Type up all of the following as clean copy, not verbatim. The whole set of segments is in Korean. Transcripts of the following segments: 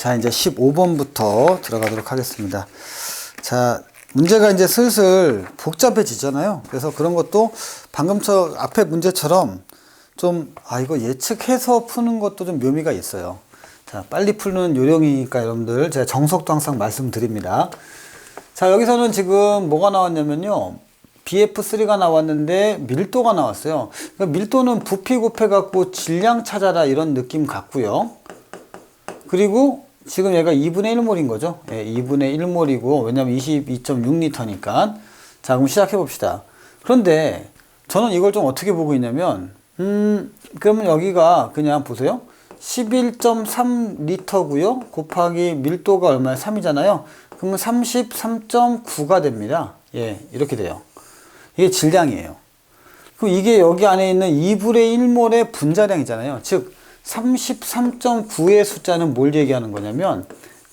자, 이제 15번부터 들어가도록 하겠습니다. 자, 문제가 이제 슬슬 복잡해지잖아요. 그래서 그런 것도 방금 저 앞에 문제처럼 좀, 이거 예측해서 푸는 것도 좀 묘미가 있어요. 자, 빨리 풀는 요령이니까 여러분들 제가 정석도 항상 말씀드립니다. 자, 여기서는 지금 뭐가 나왔냐면요. BF3가 나왔는데 밀도가 나왔어요. 그러니까 밀도는 부피 곱해갖고 질량 찾아라 이런 느낌 같고요. 그리고 지금 얘가 2분의 1몰인 거죠. 예, 2분의 1몰이고, 왜냐면 22.6리터니까. 자, 그럼 시작해 봅시다. 그런데 저는 이걸 좀 어떻게 보고 있냐면, 그러면 여기가 그냥 보세요. 11.3리터고요. 곱하기 밀도가 얼마야? 3이잖아요. 그러면 33.9가 됩니다. 예, 이렇게 돼요. 이게 질량이에요. 그럼 이게 여기 안에 있는 2분의 1몰의 분자량이잖아요. 즉, 33.9의 숫자는 뭘 얘기하는 거냐면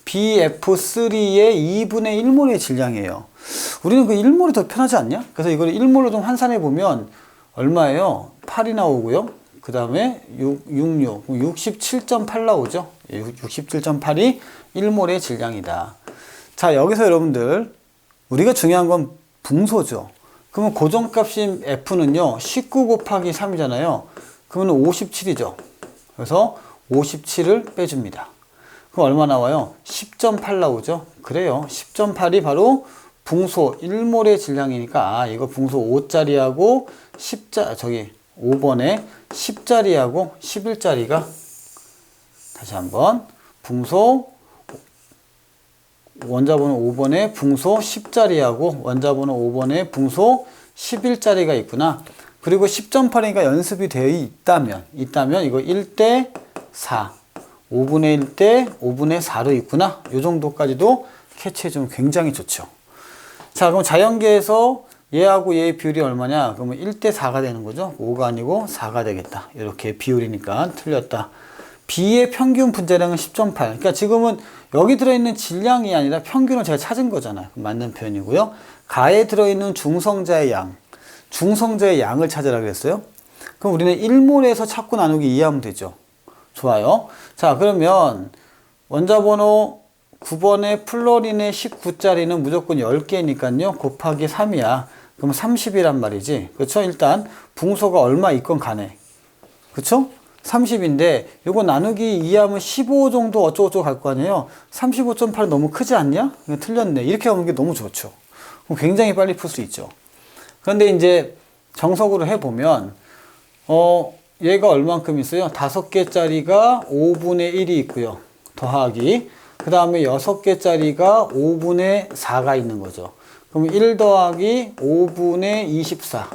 BF3의 2분의 1몰의 질량이에요. 우리는 그 1몰이 더 편하지 않냐? 그래서 이걸 1몰로 좀 환산해 보면 얼마예요? 8이 나오고요. 그 다음에 67.8 나오죠. 67.8이 1몰의 질량이다. 자, 여기서 여러분들 우리가 중요한 건 붕소죠. 그러면 고정값인 F는요 19 곱하기 3이잖아요. 그러면 57이죠. 그래서 57을 빼줍니다. 그럼 얼마 나와요? 10.8 나오죠? 그래요. 10.8이 바로 붕소 1몰의 질량이니까, 이거 붕소 5짜리하고 5번에 10짜리하고 11짜리가, 다시 한번, 붕소, 원자번호 5번에 붕소 10짜리하고 원자번호 5번에 붕소 11짜리가 있구나. 그리고 10.8이니까 연습이 되어 있다면 이거 1대 4, 5분의 1대 5분의 4로 있구나. 이 정도까지도 캐치해주면 굉장히 좋죠. 자, 그럼 자연계에서 얘하고 얘의 비율이 얼마냐? 그러면 1대 4가 되는 거죠. 5가 아니고 4가 되겠다. 이렇게 비율이니까 틀렸다. B의 평균 분자량은 10.8. 그러니까 지금은 여기 들어있는 질량이 아니라 평균을 제가 찾은 거잖아요. 맞는 표현이고요. 가에 들어있는 중성자의 양을 찾으라 그랬어요. 그럼 우리는 1몰에서 찾고 나누기 이해하면 되죠. 좋아요. 자, 그러면 원자번호 9번의 플로린의 19짜리는 무조건 10개니까요. 곱하기 3이야. 그럼 30이란 말이지. 그렇죠? 일단 붕소가 얼마 있건 간에. 그렇죠? 30인데 요거 나누기 2하면 15 정도 어쩌고저쩌고 갈 거 아니에요. 35.8 너무 크지 않냐? 틀렸네. 이렇게 하는 게 너무 좋죠. 그럼 굉장히 빨리 풀 수 있죠. 그런데 이제 정석으로 해보면 얘가 얼만큼 있어요? 5개짜리가 5분의 1이 있고요. 더하기 그 다음에 6개짜리가 5분의 4가 있는 거죠. 그럼 1 더하기 5분의 24.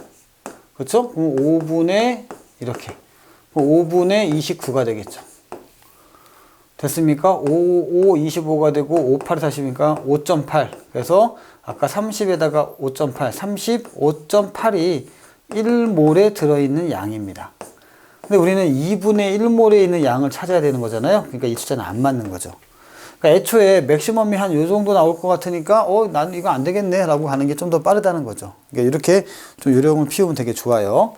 그렇죠? 그럼 5분의 이렇게 5분의 29가 되겠죠. 됐습니까? 5, 25가 되고 5, 8이 40이니까 5.8. 그래서 아까 30에다가 5.8, 35.8이 1몰에 들어있는 양입니다. 근데 우리는 2분의 1몰에 있는 양을 찾아야 되는 거잖아요. 그러니까 이 숫자는 안 맞는 거죠. 그러니까 애초에 맥시멈이 한 요 정도 나올 것 같으니까 나는 이거 안 되겠네 라고 하는 게 좀 더 빠르다는 거죠. 그러니까 이렇게 좀 요령을 피우면 되게 좋아요.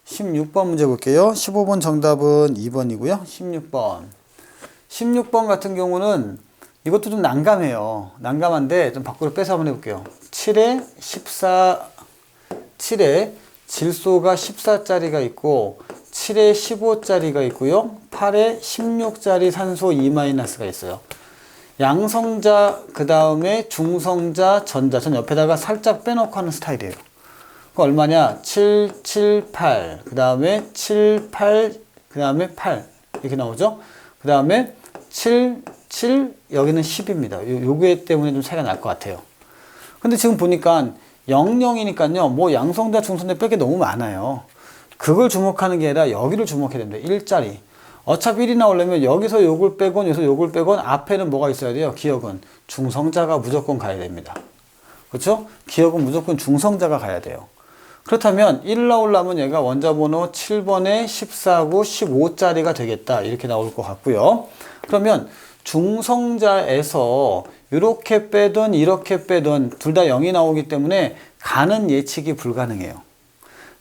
16번 문제 볼게요. 15번 정답은 2번이고요. 16번 같은 경우는 이것도 좀 난감해요. 난감한데 좀 밖으로 빼서 한번 해볼게요. 7에 14, 7에 질소가 14짜리가 있고 7에 15짜리가 있고요. 8에 16짜리 산소 2-가 있어요. 양성자, 그 다음에 중성자, 전자. 전 옆에다가 살짝 빼놓고 하는 스타일이에요. 그 얼마냐? 7, 7, 8. 그 다음에 7, 8. 그 다음에 8. 이렇게 나오죠? 그 다음에 7, 7. 여기는 10입니다. 요게 때문에 좀 차이가 날 것 같아요. 근데 지금 보니까 00이니까요. 뭐 양성자, 중성자 뺄 게 너무 많아요. 그걸 주목하는 게 아니라 여기를 주목해야 됩니다. 1짜리. 어차피 1이 나오려면 여기서 요걸 빼건 여기서 요걸 빼건 앞에는 뭐가 있어야 돼요? 기억은 중성자가 무조건 가야 됩니다. 그렇죠? 기억은 무조건 중성자가 가야 돼요. 그렇다면 1 나오려면 얘가 원자번호 7번에 14고 15짜리가 되겠다. 이렇게 나올 것 같고요. 그러면 중성자에서 이렇게 빼든 이렇게 빼든 둘 다 0이 나오기 때문에 가는 예측이 불가능해요.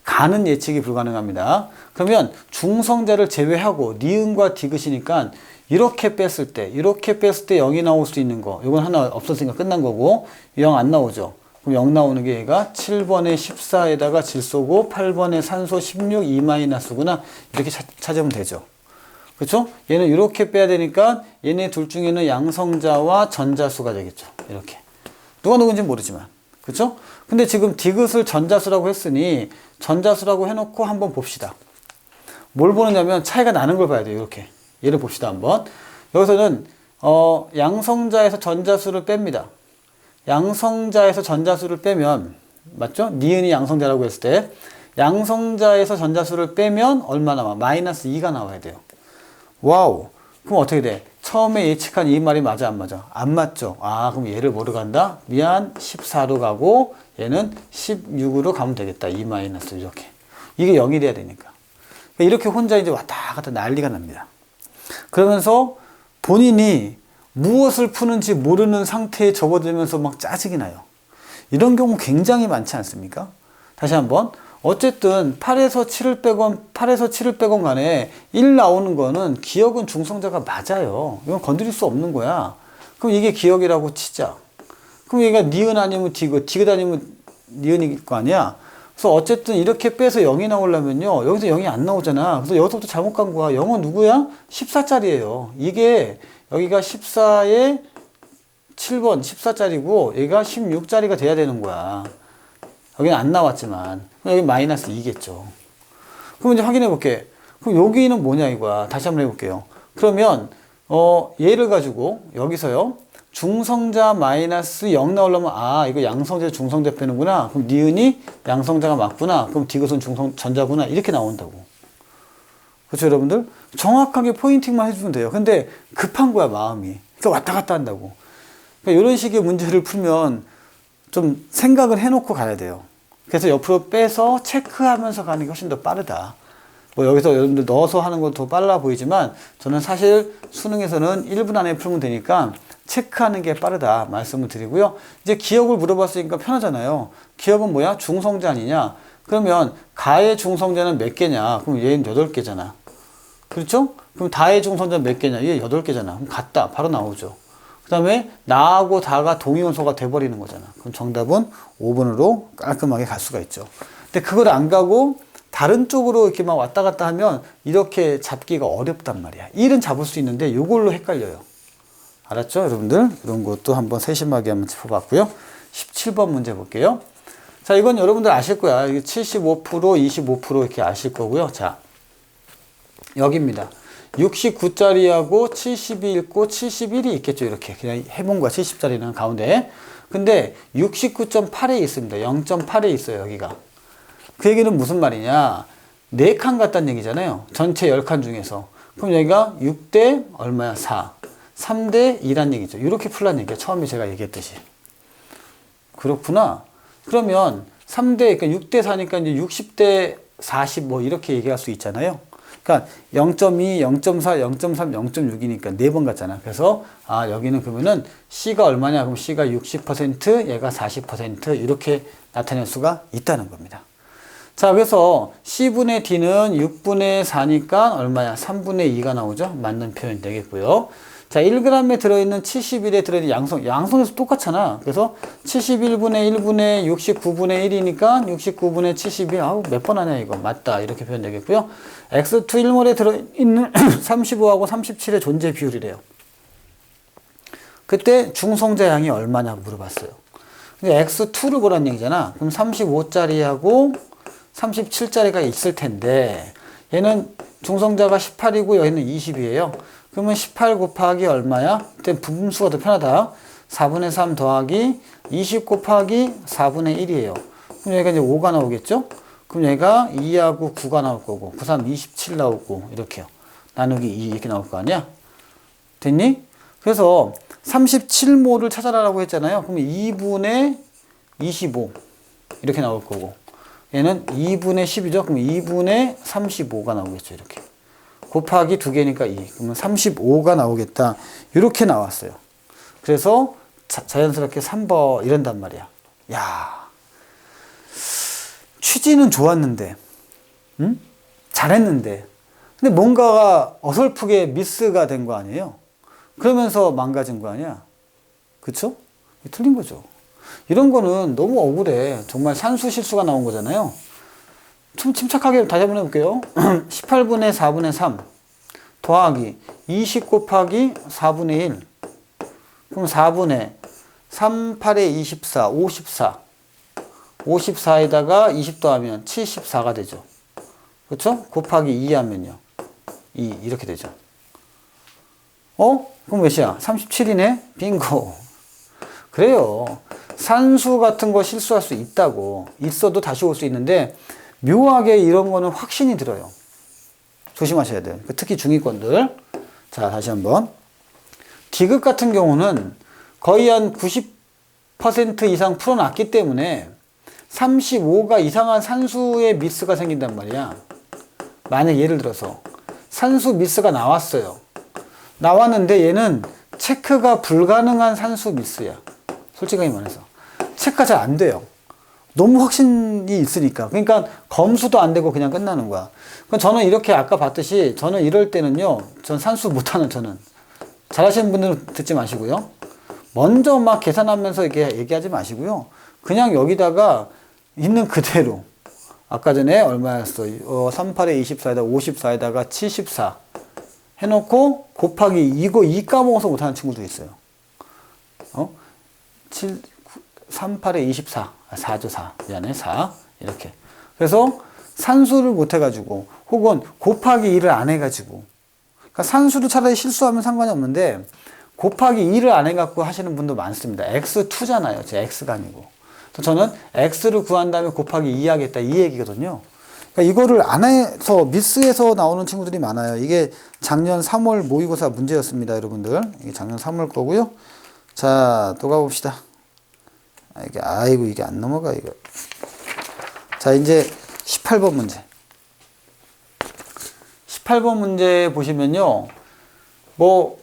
가는 예측이 불가능합니다. 그러면 중성자를 제외하고 니은과 디귿이니까 이렇게 뺐을 때 0이 나올 수 있는 거. 이건 하나 없었으니까 끝난 거고 0 안 나오죠. 그럼 0 나오는 게 얘가 7번에 14에다가 질소고 8번에 산소 16 2-구나. 이렇게 찾으면 되죠. 그렇죠? 얘는 이렇게 빼야 되니까 얘네 둘 중에는 양성자와 전자수가 되겠죠. 이렇게. 누가 누군지 모르지만. 그렇죠? 근데 지금 디귿을 전자수라고 했으니 전자수라고 해놓고 한번 봅시다. 뭘 보느냐면 차이가 나는 걸 봐야 돼요. 이렇게. 얘를 봅시다. 한번. 여기서는 양성자에서 전자수를 뺍니다. 양성자에서 전자수를 빼면 맞죠? 니은이 양성자라고 했을 때 양성자에서 전자수를 빼면 얼마 나와? 마이너스 2가 나와야 돼요. 와우. 그럼 어떻게 돼? 처음에 예측한 이 말이 맞아 안 맞아? 안 맞죠? 아, 그럼 얘를 뭐로 간다? 미안 14로 가고 얘는 16으로 가면 되겠다. 2 마이너스 이렇게. 이게 0이 돼야 되니까. 이렇게 혼자 이제 왔다 갔다 난리가 납니다. 그러면서 본인이 무엇을 푸는지 모르는 상태에 접어들면서 막 짜증이 나요. 이런 경우 굉장히 많지 않습니까? 다시 한번. 어쨌든 8에서 7을 빼건 간에 1 나오는 거는 기억은 중성자가 맞아요. 이건 건드릴 수 없는 거야. 그럼 이게 기억이라고 치자. 그럼 얘가 니은 아니면 디귿 아니면 니은일 거 아니야. 그래서 어쨌든 이렇게 빼서 0이 나오려면요. 여기서 0이 안 나오잖아. 그래서 여기서부터 잘못 간 거야. 0은 누구야? 14짜리예요. 이게 여기가 14에 7번 14짜리고 얘가 16짜리가 돼야 되는 거야. 여기는 안 나왔지만 여기 마이너스 2겠죠. 그럼 이제 확인해 볼게. 그럼 여기는 뭐냐 이거야. 다시 한번 해볼게요. 그러면 얘를 가지고 여기서요. 중성자 마이너스 0 나오려면 아 이거 양성자 중성자 빼는구나. 그럼 니은이 양성자가 맞구나. 그럼 디귿은 전자구나. 이렇게 나온다고. 그렇죠 여러분들? 정확하게 포인팅만 해주면 돼요. 근데 급한 거야 마음이. 그러니까 왔다 갔다 한다고. 그러니까 이런 식의 문제를 풀면 좀 생각을 해놓고 가야 돼요. 그래서 옆으로 빼서 체크하면서 가는 게 훨씬 더 빠르다. 뭐 여기서 여러분들 넣어서 하는 건 더 빨라 보이지만 저는 사실 수능에서는 1분 안에 풀면 되니까 체크하는 게 빠르다 말씀을 드리고요. 이제 기억을 물어봤으니까 편하잖아요. 기억은 뭐야? 중성자 아니냐? 그러면 가의 중성자는 몇 개냐? 그럼 얘는 8개잖아. 그렇죠? 그럼 다의 중성자 몇 개냐? 얘 8개잖아. 그럼 같다. 바로 나오죠. 그 다음에 나하고 다가 동위원소가 돼버리는 거잖아. 그럼 정답은 5번으로 깔끔하게 갈 수가 있죠. 근데 그걸 안 가고 다른 쪽으로 이렇게 막 왔다 갔다 하면 이렇게 잡기가 어렵단 말이야. 1은 잡을 수 있는데 이걸로 헷갈려요. 알았죠? 여러분들? 이런 것도 한번 세심하게 한번 짚어봤고요. 17번 문제 볼게요. 자, 이건 여러분들 아실 거야. 75%, 25% 이렇게 아실 거고요. 자, 여기입니다. 69짜리하고 70이 있고 71이 있겠죠. 이렇게 그냥 해본 거야. 70짜리는 가운데. 근데 69.8에 있습니다. 0.8에 있어요. 여기가. 그 얘기는 무슨 말이냐. 4칸 같다는 얘기잖아요. 전체 10칸 중에서. 그럼 여기가 6대 얼마야? 4. 3대 2란 얘기죠. 이렇게 풀란 얘기야. 처음에 제가 얘기했듯이. 그렇구나. 그러면 3대, 그러니까 6대 4니까 이제 60대 40 뭐 이렇게 얘기할 수 있잖아요. 그러니까 0.2, 0.4, 0.3, 0.6이니까 4번 같잖아. 그래서 아 여기는 그러면은 C가 얼마냐? 그럼 C가 60%, 얘가 40% 이렇게 나타낼 수가 있다는 겁니다. 자, 그래서 C분의 D는 6분의 4니까 얼마야? 3분의 2가 나오죠? 맞는 표현이 되겠고요. 자, 1g에 들어있는 71에 들어있는 양성에서 똑같잖아. 그래서 71분의 1분의 69분의 1이니까 69분의 71. 아우, 몇 번 하냐, 이거. 맞다. 이렇게 표현되겠고요. X2 1몰에 들어있는 35하고 37의 존재 비율이래요. 그때 중성자 양이 얼마냐고 물어봤어요. 근데 X2를 보란 얘기잖아. 그럼 35짜리하고 37짜리가 있을 텐데, 얘는 중성자가 18이고 여기는 20이에요. 그러면 18 곱하기 얼마야? 그때 부분수가 더 편하다. 4분의 3 더하기 20 곱하기 4분의 1이에요. 그럼 여기가 이제 5가 나오겠죠? 그럼 얘가 2하고 9가 나올 거고, 9, 3, 27 나오고, 이렇게요. 나누기 2 이렇게 나올 거 아니야? 됐니? 그래서 37모를 찾아라라고 했잖아요. 그럼 2분의 25 이렇게 나올 거고, 얘는 2분의 10이죠? 그럼 2분의 35가 나오겠죠? 이렇게. 곱하기 2개니까 2. 그러면 35가 나오겠다. 이렇게 나왔어요. 그래서 자연스럽게 3번 이런단 말이야. 야, 취지는 좋았는데, 응? 잘했는데, 근데 뭔가가 어설프게 미스가 된 거 아니에요? 그러면서 망가진 거 아니야? 그쵸? 틀린 거죠. 이런 거는 너무 억울해. 정말 산수 실수가 나온 거잖아요. 좀 침착하게 다시 한번 해볼게요. 18분의 4분의 3 더하기 20 곱하기 4분의 1. 그럼 4분의 3, 8에 24, 54. 54에다가 20 더하면 74가 되죠. 그렇죠? 곱하기 2 하면요. 2 이렇게 되죠. 그럼 몇이야? 37이네? 빙고. 그래요. 산수 같은 거 실수할 수 있다고. 있어도 다시 올 수 있는데 묘하게 이런 거는 확신이 들어요. 조심하셔야 돼요. 특히 중위권들. 자, 다시 한번. 디귿 같은 경우는 거의 한 90% 이상 풀어놨기 때문에 35가 이상한 산수의 미스가 생긴단 말이야. 만약 예를 들어서 산수 미스가 나왔어요. 나왔는데 얘는 체크가 불가능한 산수 미스야. 솔직하게 말해서. 체크가 잘 안 돼요. 너무 확신이 있으니까. 그러니까 검수도 안 되고 그냥 끝나는 거야. 그럼 저는 이렇게 아까 봤듯이 저는 이럴 때는요. 전 산수 못하는 저는. 잘하시는 분들은 듣지 마시고요. 먼저 막 계산하면서 이렇게 얘기하지 마시고요. 그냥 여기다가 있는 그대로. 아까 전에 얼마였어? 38에 24에다가 54에다가 74 해놓고 곱하기 이거 2 까먹어서 못하는 친구도 있어요. 38에 24 4죠 4 미안해 4 이렇게. 그래서 산수를 못 해가지고 혹은 곱하기 2를 안 해가지고, 그러니까 산수를 차라리 실수하면 상관이 없는데 곱하기 2를 안 해갖고 하시는 분도 많습니다. x2잖아요. 제 x가 아니고. 그래서 저는 x를 구한 다음에 곱하기 2 하겠다 이 얘기거든요. 그러니까 이거를 안 해서 미스해서 나오는 친구들이 많아요. 이게 작년 3월 모의고사 문제였습니다, 여러분들. 이게 작년 3월 거고요. 자, 또 가봅시다. 아이고 이게 안 넘어가 이거. 자, 이제 18번 문제. 18번 문제 보시면요. 뭐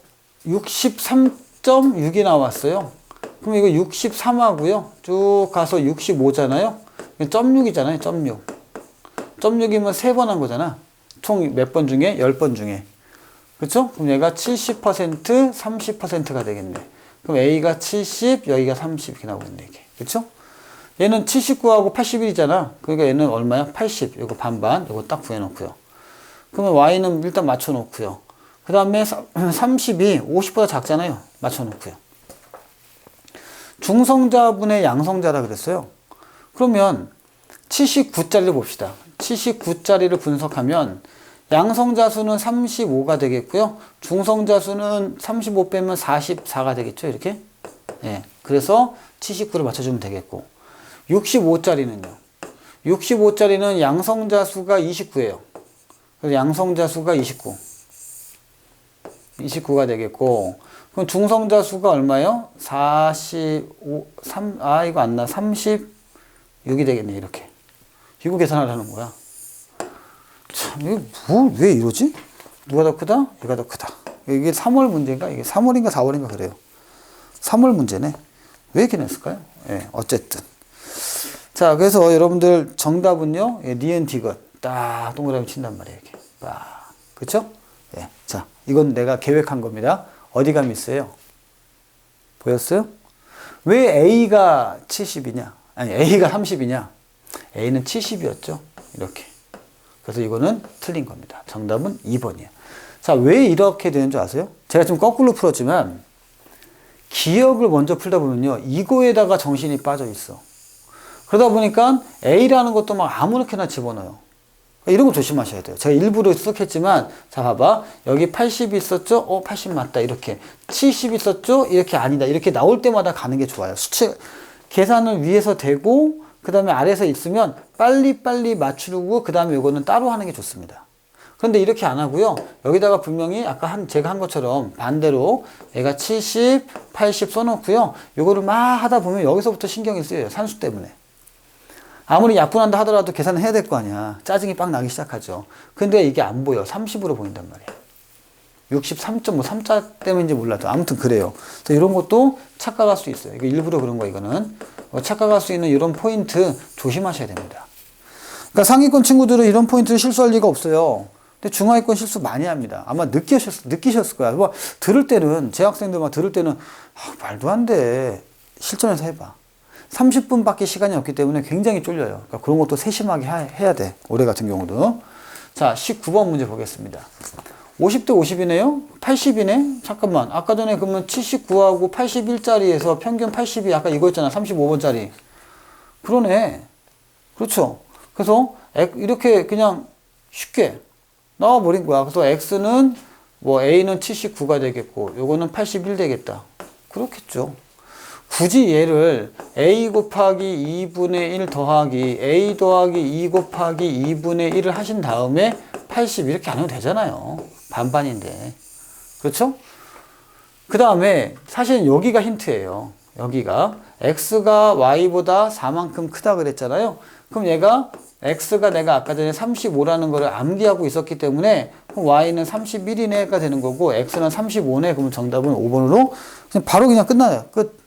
63.6이 나왔어요. 그럼 이거 63하고요. 쭉 가서 65잖아요. 0.6이잖아요. 0.6. 0.6이면 3번 한 거잖아. 총 몇 번 중에? 10번 중에. 그쵸? 그럼 얘가 70%, 30%가 되겠네. 그럼 A가 70, 여기가 30 이렇게 나오겠네, 이게. 그쵸? 얘는 79하고 81이잖아. 그러니까 얘는 얼마야? 80. 요거 반반. 요거 딱 구해놓고요. 그러면 Y는 일단 맞춰놓고요. 그 다음에 30이 50보다 작잖아요. 맞춰놓고요. 중성자분의 양성자라 그랬어요. 그러면 79짜리를 봅시다. 79짜리를 분석하면 양성자 수는 35가 되겠고요. 중성자 수는 35 빼면 44가 되겠죠. 이렇게. 예. 그래서 79를 맞춰주면 되겠고. 65짜리는요. 65짜리는 양성자 수가 29예요. 그래서 양성자 수가 29. 29가 되겠고. 그럼 중성자 수가 얼마예요? 45, 이거 안 나. 36이 되겠네, 이렇게. 이거 계산하라는 거야. 참, 이거 왜 이러지? 누가 더 크다? 얘가 더 크다. 이게 3월 문제인가? 이게 3월인가 4월인가 그래요. 3월 문제네. 왜 이렇게 냈을까요? 예, 어쨌든. 자, 그래서 여러분들 정답은요, 예, 니은 디귿. 딱 동그라미 친단 말이에요, 이렇게. 딱. 그쵸? 예. 자, 이건 내가 계획한 겁니다. 어디가 미스예요? 보였어요? 왜 A가 70이냐? 아니, A가 30이냐? A는 70이었죠? 이렇게. 그래서 이거는 틀린 겁니다. 정답은 2번이에요. 자, 왜 이렇게 되는 줄 아세요? 제가 좀 거꾸로 풀었지만, 기억을 먼저 풀다 보면요, 이거에다가 정신이 빠져 있어. 그러다 보니까 A라는 것도 막 아무렇게나 집어넣어요. 이런 거 조심하셔야 돼요. 제가 일부러 수록했지만, 자, 봐봐. 여기 80이 있었죠? 80 맞다. 이렇게. 70 있었죠? 이렇게 아니다. 이렇게 나올 때마다 가는 게 좋아요. 수치, 계산을 위에서 대고, 그 다음에 아래에서 있으면 빨리빨리 맞추고, 그 다음에 이거는 따로 하는 게 좋습니다. 그런데 이렇게 안 하고요. 여기다가 분명히 아까 제가 한 것처럼 반대로 얘가 70, 80 써놓고요. 이거를 막 하다 보면 여기서부터 신경이 쓰여요. 산수 때문에. 아무리 약분한다 하더라도 계산을 해야 될 거 아니야. 짜증이 빡 나기 시작하죠. 근데 이게 안 보여. 30으로 보인단 말이야. 63.3자 때문인지 몰라도 아무튼 그래요. 그래서 이런 것도 착각할 수 있어요. 이거 일부러 그런 거 이거는. 착각할 수 있는 이런 포인트 조심하셔야 됩니다. 그러니까 상위권 친구들은 이런 포인트를 실수할 리가 없어요. 근데 중하위권 실수 많이 합니다. 아마 느끼셨을 거야. 뭐 들을 때는, 제 학생들 막 들을 때는, 말도 안 돼. 실전에서 해봐. 30분밖에 시간이 없기 때문에 굉장히 쫄려요. 그러니까 그런 것도 세심하게 해야 돼. 올해 같은 경우도. 자, 19번 문제 보겠습니다. 50대 50이네요? 80이네? 잠깐만. 아까 전에 그러면 79하고 81짜리에서 평균 80이 아까 이거 있잖아. 35번짜리. 그러네. 그렇죠. 그래서 이렇게 그냥 쉽게 나와버린 거야. 그래서 X는 뭐 A는 79가 되겠고 요거는 81 되겠다. 그렇겠죠. 굳이 얘를 A 곱하기 2분의 1 더하기 A 더하기 2 곱하기 2분의 1을 하신 다음에 80 이렇게 안 해도 되잖아요. 반반인데. 그렇죠? 그 다음에 사실은 여기가 힌트예요. 여기가 X가 Y보다 4만큼 크다 그랬잖아요. 그럼 얘가 X가 내가 아까 전에 35라는 거를 암기하고 있었기 때문에 그럼 Y는 31이네가 되는 거고 X는 35네. 그러면 정답은 5번으로 그냥 바로 그냥 끝나요. 끝.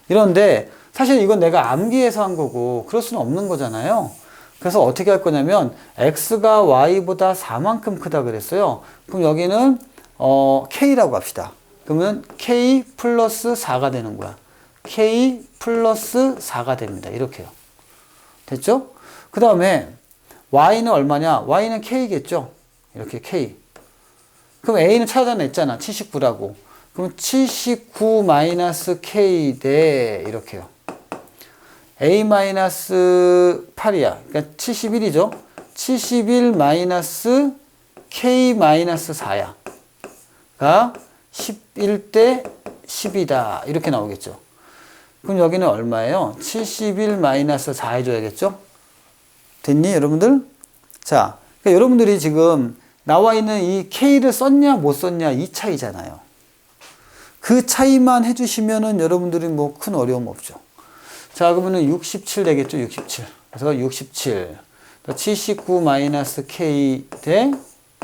이런데 사실 이건 내가 암기해서 한 거고 그럴 수는 없는 거잖아요. 그래서 어떻게 할 거냐면 X가 Y보다 4만큼 크다 그랬어요. 그럼 여기는 K라고 합시다. 그러면 K 플러스 4가 되는 거야. K 플러스 4가 됩니다. 이렇게요. 됐죠? 그 다음에 Y는 얼마냐? Y는 K겠죠? 이렇게 K. 그럼 A는 찾아냈잖아. 79라고. 그럼 79 마이너스 K 대 이렇게요. A 마이너스 8이야. 그러니까 71이죠. 71 마이너스 K 마이너스 4야. 가 11대 10이다. 이렇게 나오겠죠. 그럼 여기는 얼마예요? 71 마이너스 4 해줘야겠죠? 됐니, 여러분들? 자, 그러니까 여러분들이 지금 나와 있는 이 K를 썼냐, 못 썼냐, 이 차이잖아요. 그 차이만 해주시면은 여러분들이 뭐 큰 어려움 없죠. 자, 그러면은 67 되겠죠, 67. 그래서 67. 79 마이너스 K 대,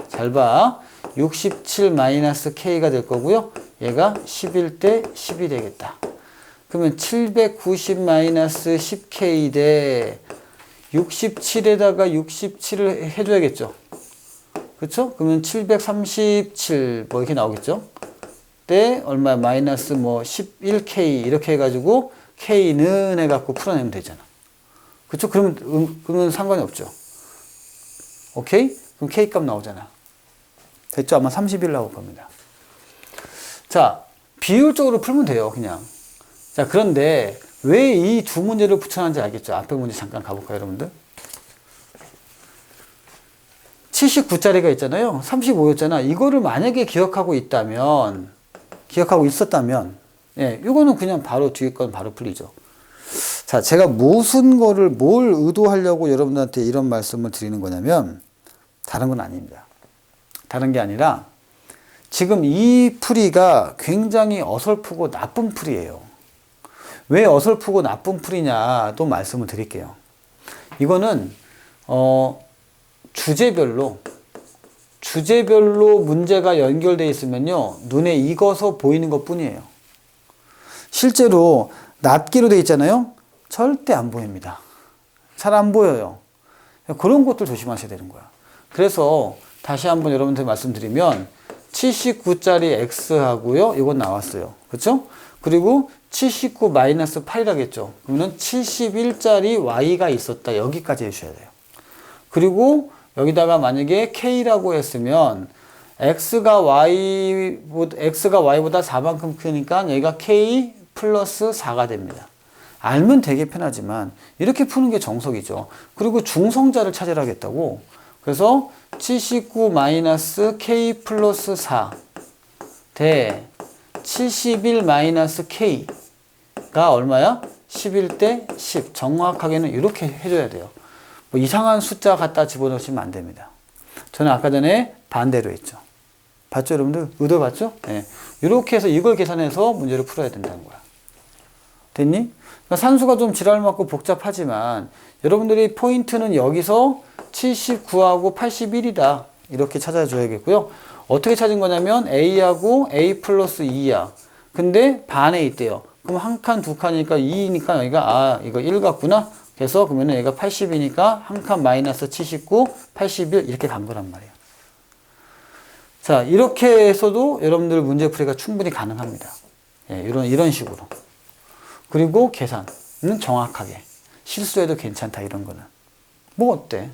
잘 봐. 67 마이너스 K가 될 거고요. 얘가 11대 10이 되겠다. 그러면 790 마이너스 10K 대 67에다가 67을 해줘야겠죠. 그렇죠? 그러면 737 뭐 이렇게 나오겠죠. 대 얼마 마이너스 뭐 11K 이렇게 해가지고 K는 해갖고 풀어내면 되잖아. 그렇죠? 그러면 상관이 없죠. 오케이? 그럼 K 값 나오잖아. 됐죠? 아마 31 나올 겁니다. 자, 비율적으로 풀면 돼요, 그냥. 자, 그런데 왜 이 두 문제를 붙여놨는지 알겠죠? 앞에 문제 잠깐 가볼까요, 여러분들? 79짜리가 있잖아요. 35였잖아. 이거를 만약에 기억하고 있었다면, 예, 이거는 그냥 바로 뒤에 건 바로 풀리죠. 자, 제가 뭘 의도하려고 여러분들한테 이런 말씀을 드리는 거냐면, 다른 건 아닙니다. 다른 게 아니라, 지금 이 풀이가 굉장히 어설프고 나쁜 풀이에요. 왜 어설프고 나쁜 풀이냐 또 말씀을 드릴게요. 이거는 주제별로 문제가 연결되어 있으면요 눈에 익어서 보이는 것 뿐이에요. 실제로 낱개로 되어 있잖아요. 절대 안 보입니다. 잘 안 보여요. 그런 것들 조심하셔야 되는 거야. 그래서 다시 한번 여러분들 말씀드리면 79짜리 X하고요. 이건 나왔어요. 그렇죠? 그리고 79 마이너스 8이라겠죠. 그러면 71짜리 Y가 있었다. 여기까지 해주셔야 돼요. 그리고 여기다가 만약에 K라고 했으면 X가 Y보다 4만큼 크니까 여기가 K 플러스 4가 됩니다. 알면 되게 편하지만 이렇게 푸는 게 정석이죠. 그리고 중성자를 찾으라겠다고. 그래서 79 마이너스 K 플러스 4 대 71 마이너스 K가 얼마야? 11대 10. 정확하게는 이렇게 해줘야 돼요. 뭐 이상한 숫자 갖다 집어넣으시면 안 됩니다. 저는 아까 전에 반대로 했죠. 봤죠, 여러분들? 의도 봤죠? 네. 이렇게 해서 이걸 계산해서 문제를 풀어야 된다는 거야. 됐니? 그러니까 산수가 좀 지랄맞고 복잡하지만 여러분들이 포인트는 여기서 79하고 81이다. 이렇게 찾아줘야겠고요. 어떻게 찾은 거냐면 A하고 A 플러스 2야. 근데 반에 있대요. 그럼 한 칸, 두 칸이니까 2니까 여기가 이거 1 같구나. 그래서 그러면 얘가 80이니까 한 칸 마이너스 79, 81 이렇게 간 거란 말이에요. 자, 이렇게 해서도 여러분들 문제풀이가 충분히 가능합니다. 예, 이런 식으로. 그리고 계산은 정확하게. 실수해도 괜찮다, 이런 거는. 뭐 어때?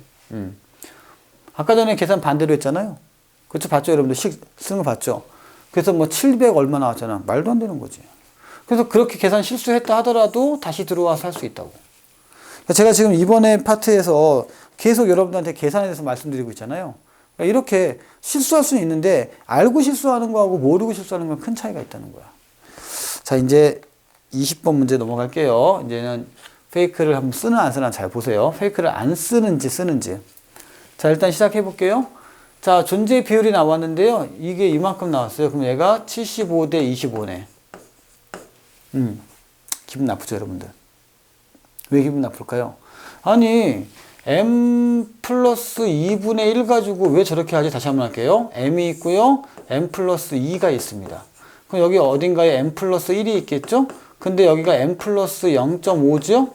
아까 전에 계산 반대로 했잖아요. 그쵸? 봤죠? 여러분들 쓰는 거 봤죠? 그래서 뭐 700 얼마 나왔잖아. 말도 안 되는 거지. 그래서 그렇게 계산 실수했다 하더라도 다시 들어와서 할 수 있다고. 제가 지금 이번에 파트에서 계속 여러분들한테 계산에 대해서 말씀드리고 있잖아요. 그러니까 이렇게 실수할 수는 있는데 알고 실수하는 거하고 모르고 실수하는 건 큰 차이가 있다는 거야. 자, 이제 20번 문제 넘어갈게요. 이제는 페이크를 한번 쓰는 안 쓰는 잘 보세요. 페이크를 안 쓰는지 쓰는지. 자, 일단 시작해 볼게요. 자, 존재 비율이 나왔는데요. 이게 이만큼 나왔어요. 그럼 얘가 75대 25네. 기분 나쁘죠, 여러분들? 왜 기분 나쁠까요? 아니, m 플러스 2분의 1 가지고 왜 저렇게 하지? 다시 한번 할게요. m이 있고요. m 플러스 2가 있습니다. 그럼 여기 어딘가에 m 플러스 1이 있겠죠? 근데 여기가 m 플러스 0.5죠?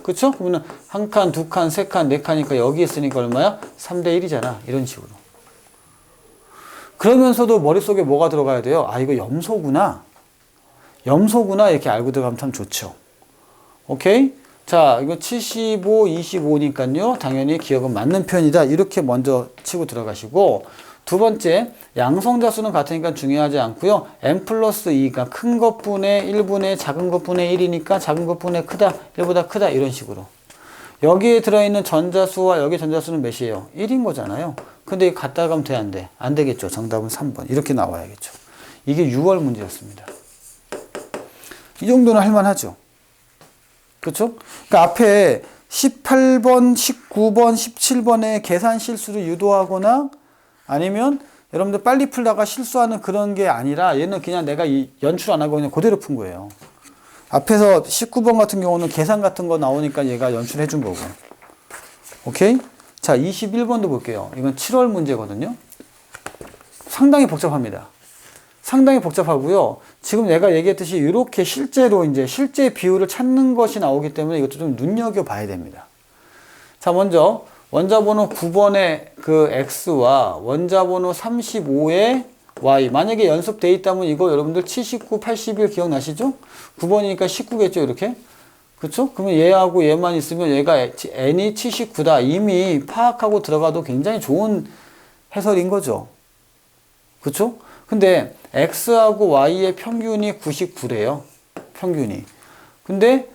그쵸? 그러면 한 칸, 두 칸, 세 칸, 네 칸이니까 여기 있으니까 얼마야? 3대 1이잖아. 이런 식으로. 그러면서도 머릿속에 뭐가 들어가야 돼요? 아, 이거 염소구나. 염소구나. 이렇게 알고 들어가면 참 좋죠. 오케이? 자, 이거 75, 25니까요. 당연히 기억은 맞는 편이다. 이렇게 먼저 치고 들어가시고, 두 번째, 양성자수는 같으니까 중요하지 않고요. m 플러스 2가 큰 것분의 1분의 작은 것분의 1이니까 작은 것분의 크다, 1보다 크다, 이런 식으로. 여기에 들어있는 전자수와 여기 전자수는 몇이에요? 1인 거잖아요. 근데 이거 갖다 가면 돼, 안 돼? 안 되겠죠. 정답은 3번. 이렇게 나와야겠죠. 이게 6월 문제였습니다. 이 정도는 할만하죠. 그렇죠? 그러니까 앞에 18번, 19번, 17번에 계산 실수를 유도하거나 아니면 여러분들 빨리 풀다가 실수하는 그런 게 아니라 얘는 그냥 내가 연출 안 하고 그냥 그대로 푼 거예요. 앞에서 19번 같은 경우는 계산 같은 거 나오니까 얘가 연출해 준 거고. 오케이? 자, 21번도 볼게요. 이건 7월 문제거든요. 상당히 복잡합니다. 상당히 복잡하고요. 지금 내가 얘기했듯이 이렇게 실제로 이제 실제 비율을 찾는 것이 나오기 때문에 이것도 좀 눈여겨봐야 됩니다. 자, 먼저 원자번호 9번의 그 x와 원자번호 35의 y. 만약에 연습돼 있다면 이거 여러분들 79, 81 기억나시죠? 9번이니까 19겠죠, 이렇게? 그쵸? 그러면 얘하고 얘만 있으면 얘가 n이 79다. 이미 파악하고 들어가도 굉장히 좋은 해설인 거죠. 그쵸? 근데 x하고 y의 평균이 99래요. 평균이. 근데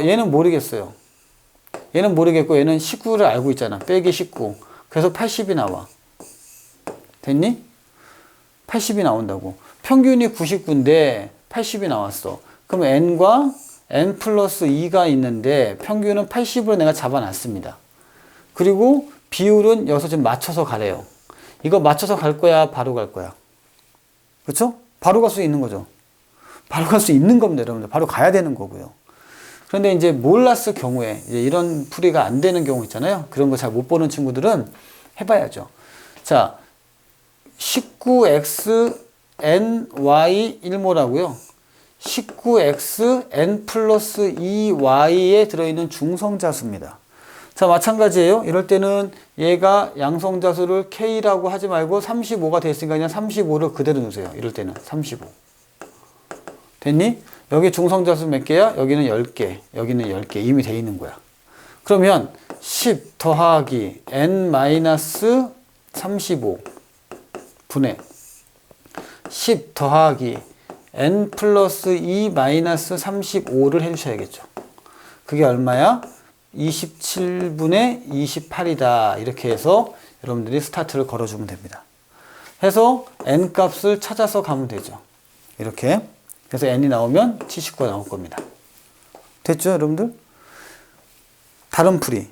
얘는 모르겠어요. 얘는 모르겠고 얘는 19를 알고 있잖아. 빼기 19. 그래서 80이 나와. 됐니? 80이 나온다고. 평균이 99인데 80이 나왔어. 그럼 n과 n 플러스 2가 있는데 평균은 80으로 내가 잡아놨습니다. 그리고 비율은 여기서 좀 맞춰서 가래요. 이거 맞춰서 갈 거야? 바로 갈 거야? 그렇죠? 바로 갈 수 있는 거죠. 바로 갈 수 있는 겁니다, 여러분들. 바로 가야 되는 거고요. 그런데 이제 몰랐을 경우에 이제 이런 풀이가 안 되는 경우 있잖아요. 그런 거 잘 못 보는 친구들은 해봐야죠. 자, 19x n y 1모라고요. 19x n 플러스 2y에 들어있는 중성자수입니다. 자, 마찬가지예요. 이럴 때는 얘가 양성자수를 k라고 하지 말고 35가 됐으니까 그냥 35를 그대로 놓으세요. 이럴 때는 35. 됐니? 여기 중성자수 몇 개야? 여기는 10개, 여기는 10개 이미 돼 있는 거야. 그러면 10 더하기 n-35 분의 10 더하기 n 플러스 2 마이너스 35를 해주셔야겠죠. 그게 얼마야? 27분의 28이다. 이렇게 해서 여러분들이 스타트를 걸어주면 됩니다. 해서 n 값을 찾아서 가면 되죠. 이렇게. 그래서 n이 나오면 79가 나올 겁니다. 됐죠, 여러분들? 다른 풀이.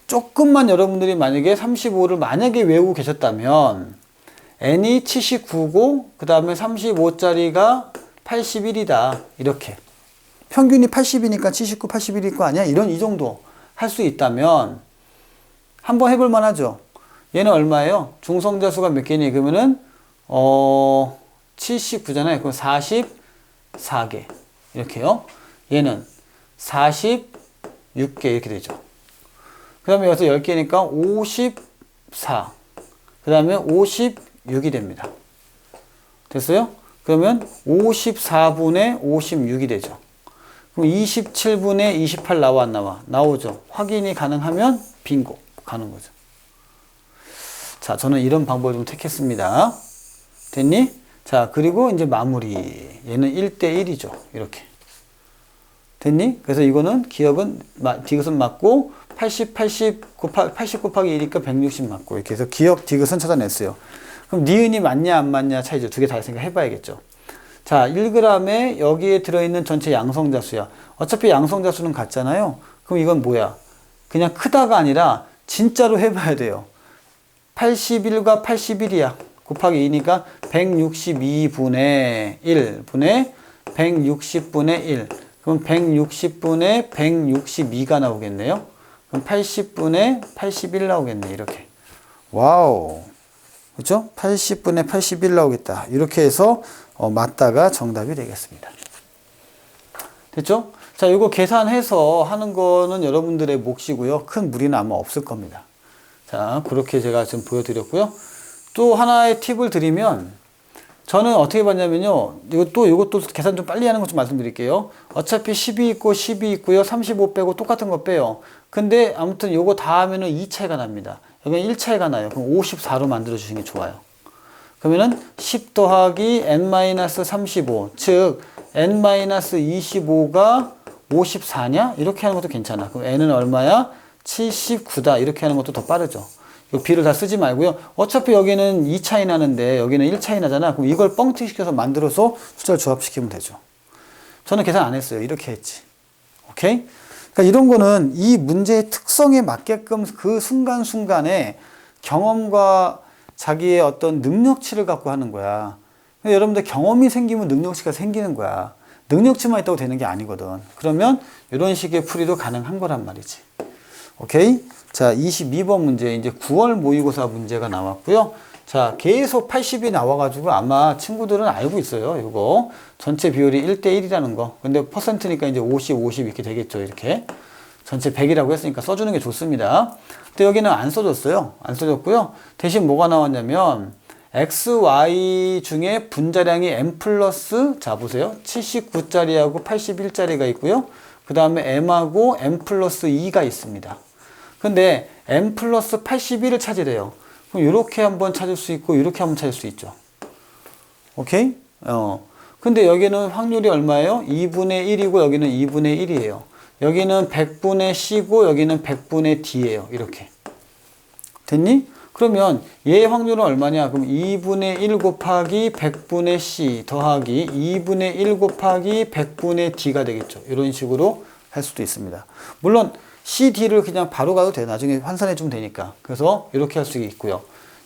조금만 여러분들이 만약에 35를 만약에 외우고 계셨다면 n이 79고 그 다음에 35짜리가 81이다. 이렇게. 평균이 80이니까 79, 81일 거 아니야? 이 정도 할 수 있다면 한번 해볼 만하죠. 얘는 얼마예요? 중성자수가 몇 개니? 그러면은 79잖아요. 그럼 44개. 이렇게요. 얘는 44 6개 이렇게 되죠. 그 다음에 여기서 10개니까 54. 그 다음에 56이 됩니다. 됐어요? 그러면 54분의 56이 되죠. 그럼 27분의 28 나와 안 나와? 나오죠. 확인이 가능하면 빙고 가는 거죠. 자, 저는 이런 방법을 좀 택했습니다. 됐니? 자, 그리고 이제 마무리. 얘는 1대1이죠. 이렇게. 됐니? 그래서 이거는 기억은, 디귿은 맞고, 80 곱하기 2니까 160 맞고, 이렇게 해서 기억 디귿은 찾아냈어요. 그럼 니은이 맞냐, 안 맞냐 차이죠. 두 개 다 생각 해봐야겠죠. 자, 1g에 여기에 들어있는 전체 양성자수야. 어차피 양성자수는 같잖아요. 그럼 이건 뭐야? 그냥 크다가 아니라 진짜로 해봐야 돼요. 81과 81이야. 곱하기 2니까 162분의 1분의 160분의 1. 그럼 160분의 162가 나오겠네요. 그럼 80분의 81 나오겠네. 이렇게. 와우. 그렇죠? 80분의 81 나오겠다. 이렇게 해서 맞다가 정답이 되겠습니다. 됐죠? 자, 이거 계산해서 하는 거는 여러분들의 몫이고요. 큰 무리는 아마 없을 겁니다. 자, 그렇게 제가 지금 보여드렸고요. 또 하나의 팁을 드리면, 저는 어떻게 봤냐면요. 이것도 계산 좀 빨리 하는 것 좀 말씀드릴게요. 어차피 10이 있고 10이 있고요. 35 빼고 똑같은 거 빼요. 근데 아무튼 요거 다 하면은 2 차이가 납니다. 여기는 1 차이가 나요. 그럼 54로 만들어 주시는 게 좋아요. 그러면은 10 더하기 n-35, 즉 n-25가 54냐? 이렇게 하는 것도 괜찮아. 그럼 n은 얼마야? 79다. 이렇게 하는 것도 더 빠르죠. 이 비를 다 쓰지 말고요. 어차피 여기는 2 차이 나는데 여기는 1 차이 나잖아. 그럼 이걸 뻥튀시켜서 만들어서 숫자를 조합시키면 되죠. 저는 계산 안 했어요. 이렇게 했지. 오케이? 그러니까 이런 거는 이 문제의 특성에 맞게끔 그 순간순간에 경험과 자기의 어떤 능력치를 갖고 하는 거야. 여러분들 경험이 생기면 능력치가 생기는 거야. 능력치만 있다고 되는 게 아니거든. 그러면 이런 식의 풀이도 가능한 거란 말이지. 오케이? 자, 22번 문제, 이제 9월 모의고사 문제가 나왔고요. 자, 계속 80이 나와가지고 아마 친구들은 알고 있어요. 이거. 전체 비율이 1대1이라는 거. 근데 퍼센트니까 이제 50, 50 이렇게 되겠죠. 이렇게. 전체 100이라고 했으니까 써주는 게 좋습니다. 근데 여기는 안 써줬어요. 안 써줬고요. 대신 뭐가 나왔냐면, x, y 중에 분자량이 m 플러스, 자, 보세요. 79짜리하고 81짜리가 있고요. 그 다음에 m하고 m 플러스 2가 있습니다. 근데 m 플러스 81을 찾으래요. 그럼 이렇게 한번 찾을 수 있고 이렇게 한번 찾을 수 있죠. 오케이? 근데 여기는 확률이 얼마예요? 2분의 1이고 여기는 2분의 1이에요. 여기는 100분의 C고 여기는 100분의 D예요. 이렇게. 됐니? 그러면 얘의 확률은 얼마냐? 그럼 2분의 1 곱하기 100분의 C 더하기 2분의 1 곱하기 100분의 D가 되겠죠. 이런 식으로 할 수도 있습니다. 물론 CD를 그냥 바로 가도 돼. 나중에 환산해 주면 되니까. 그래서 이렇게 할 수 있고요.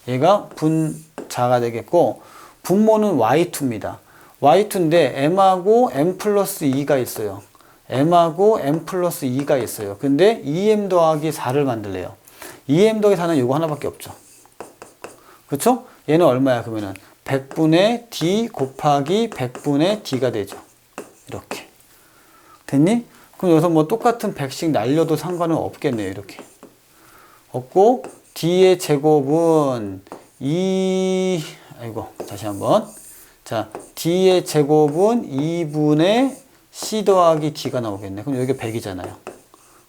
얘가 분자가 되겠고, 분모는 Y2입니다. Y2인데 M하고 M 플러스 2가 있어요. M하고 M 플러스 2가 있어요. 근데 2M 더하기 4를 만들래요. 2M 더하기 4는 이거 하나밖에 없죠. 그렇죠? 얘는 얼마야? 그러면은 100분의 D 곱하기 100분의 D가 되죠. 이렇게. 됐니? 그럼 여기서 뭐 똑같은 100씩 날려도 상관은 없겠네요. 이렇게. 없고, D의 제곱은 다시 한번. 자, D의 제곱은 2분의 C 더하기 D가 나오겠네. 그럼 여기가 100이잖아요.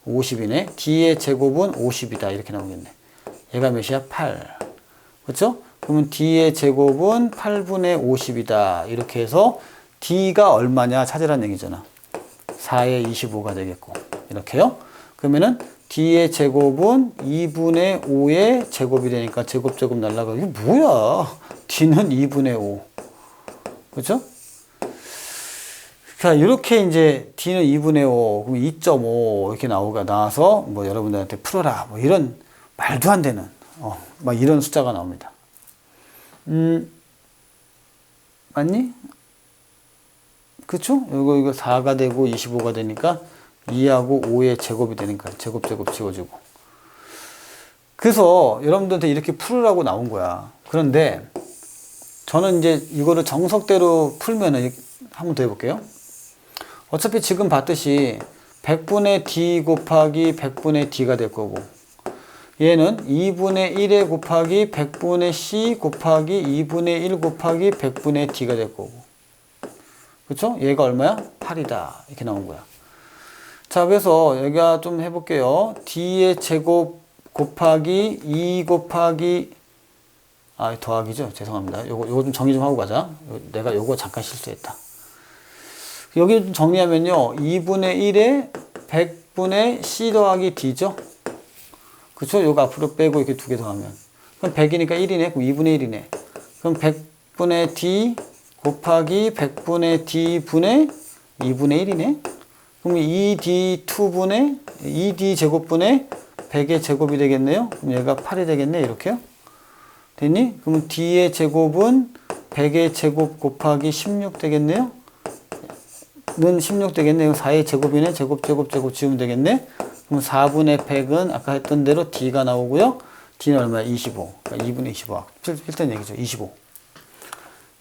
50이네. D의 제곱은 50이다. 이렇게 나오겠네. 얘가 몇이야? 8. 그렇죠? 그러면 D의 제곱은 8분의 50이다. 이렇게 해서 D가 얼마냐 찾으라는 얘기잖아. 4의 25가 되겠고. 이렇게요. 그러면은 D의 제곱은 2분의 5의 제곱이 되니까 제곱 날라가고. 이게 뭐야? D는 2분의 5. 그렇죠? 자, 이렇게 이제 D는 2분의 5, 그럼 2.5 이렇게 나와서 뭐 여러분들한테 풀어라. 뭐 이런 말도 안 되는 막 이런 숫자가 나옵니다. 맞니? 그쵸? 이거 4가 되고 25가 되니까 2하고 5의 제곱이 되니까 제곱 지워지고. 그래서 여러분들한테 이렇게 풀으라고 나온 거야. 그런데 저는 이제 이거를 정석대로 풀면은 한번 더 해볼게요. 어차피 지금 봤듯이 100분의 d 곱하기 100분의 d가 될 거고, 얘는 2분의 1에 곱하기 100분의 c 곱하기 2분의 1 곱하기 100분의 d가 될 거고. 그쵸? 얘가 얼마야? 8이다. 이렇게 나온 거야. 자, 그래서 여기가 좀 해볼게요. d의 제곱 곱하기 2 곱하기, 더하기죠. 죄송합니다. 요거 좀 정리 좀 하고 가자. 내가 요거 잠깐 실수했다. 여기 좀 정리하면요. 2분의 1에 100분의 c 더하기 d죠. 그쵸? 요거 앞으로 빼고 이렇게 두 개 더하면. 그럼 100이니까 1이네. 그럼 2분의 1이네. 그럼 100분의 d 곱하기 100분의 d 분의 2분의 1이네. 그럼 2d2분의 2d 제곱분의 100의 제곱이 되겠네요. 그럼 얘가 8이 되겠네. 이렇게요. 됐니? 그럼 d의 제곱은 100의 제곱 곱하기 16 되겠네요. 는 16 되겠네요. 4의 제곱이네. 제곱 지우면 되겠네. 그럼 4분의 100은 아까 했던 대로 d가 나오고요. d는 얼마야? 25. 그러니까 2분의 25. 필던 얘기죠. 25.